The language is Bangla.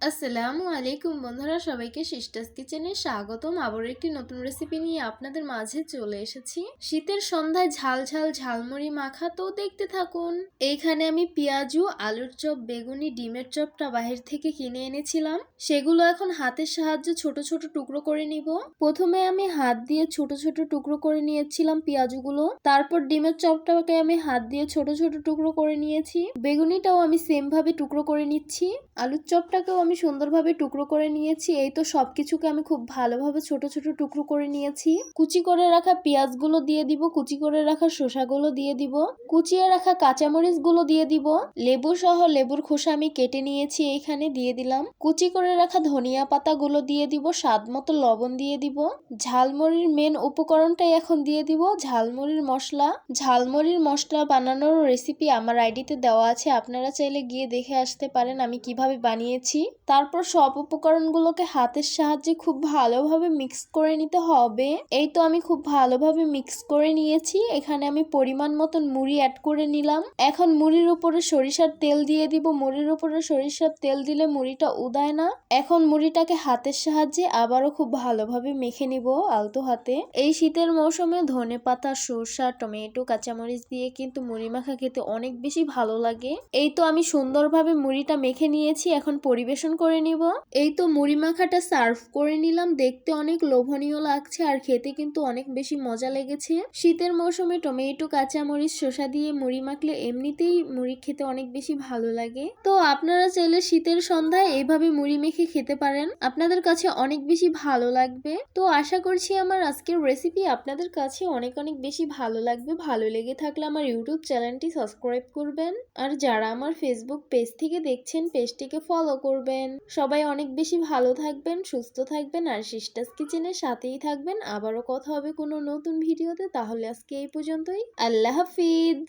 আসসালামু আলাইকুম বন্ধুরা, সবাইকে সিস্টার্স কিচেনে স্বাগতম। আবার একটি নতুন রেসিপি নিয়ে আপনাদের মাঝে চলে এসেছি। শীতের সন্ধ্যায় ঝাল ঝাল ঝালমুড়ি মাখা, তো দেখতে থাকুন। এইখানে আমি পেঁয়াজু, আলুর চপ, বেগুনি, ডিমের চপটা বাহির থেকে কিনে এনেছিলাম। সেগুলো এখন হাতের সাহায্যে ছোট ছোট টুকরো করে নিব। প্রথমে আমি হাত দিয়ে ছোট ছোট টুকরো করে নিয়েছিলাম পেঁয়াজুগুলো। তারপর ডিমের চপটাকে আমি হাত দিয়ে ছোট ছোট টুকরো করে নিয়েছি। বেগুনিটাও আমি সেম ভাবে টুকরো করে নিচ্ছি। আলুর চপটাকেও আমি সুন্দরভাবে টুকরো করে নিয়েছি। এই তো সবকিছুকে আমি খুব ভালোভাবে ছোট ছোট টুকরো করে নিয়েছি। কুচি করে রাখা পেঁয়াজগুলো দিয়ে দিব, কুচি করে রাখা শসাগুলো দিয়ে দিব, কুচিয়ে রাখা কাঁচামরিচ গুলো দিয়ে দিব, লেবু সহ লেবুর খোসা আমি কেটে নিয়েছি, এইখানে দিয়ে দিলাম। কুচি করে রাখা ধনিয়া পাতা গুলো দিয়ে দিব, স্বাদ মতো লবণ দিয়ে দিব। ঝালমুড়ির মেন উপকরণটাই এখন দিয়ে দিব, ঝালমুড়ির মশলা। ঝালমুড়ির মশলা বানানোর রেসিপি আমার আইডিতে দেওয়া আছে, আপনারা চাইলে গিয়ে দেখে আসতে পারেন আমি কিভাবে বানিয়েছি। তারপর সব উপকরণগুলোকে হাতের সাহায্যে খুব ভালোভাবে মিক্স করে নিতে হবে। এই তো আমি খুব ভালোভাবে মিক্স করে নিয়েছি। এখানে আমি পরিমাণ মতন মুড়ি অ্যাড করে নিলাম। এখন মুড়ির উপরে সরিষার তেল দিয়ে দিব। মুড়ির উপরে সরিষার তেল দিলে মুড়িটা উদায় না। এখন মুড়িটাকে হাতের সাহায্যে আবারও খুব ভালোভাবে মেখে নিব আলতো হাতে। এই শীতের মৌসুমে ধনেপাতা, সরষা, টমেটো, কাঁচামরিচ দিয়ে কিন্তু মুড়ি মাখা খেতে অনেক বেশি ভালো লাগে। এই তো আমি সুন্দরভাবে মুড়িটা মেখে নিয়েছি, এখন পরিবেশন করে নিব। এই তো মুড়ি মাখাটা সার্ভ করে নিলাম। দেখতে অনেক লোভনীয় লাগছে আর খেতে কিন্তু অনেক বেশি মজা লেগেছে। শীতের মৌসুমে টমেটো, কাঁচামরিচ, শসা দিয়ে মুড়ি মাখলে এমনিতেই মুড়ি খেতে অনেক বেশি ভালো লাগে। তো আপনারা চাইলে শীতের সন্ধ্যায় এইভাবে মুড়ি মেখে খেতে পারেন, আপনাদের কাছে অনেক বেশি ভালো লাগবে। তো আশা করছি আমার আজকের রেসিপি আপনাদের কাছে অনেক অনেক বেশি ভালো লাগবে। ভালো লেগে থাকলে আমার ইউটিউব চ্যানেলটি সাবস্ক্রাইব করবেন, আর যারা আমার ফেসবুক পেজ থেকে দেখছেন পেজটিকে ফলো করবেন। সবাই অনেক বেশি ভালো থাকবেন, সুস্থ থাকবেন আর সিস্টার্স কিচেনের সাথেই থাকবেন। আবারও কথা হবে কোনো নতুন ভিডিওতে। তাহলে আজকে এই পর্যন্তই। আল্লাহ হাফিজ।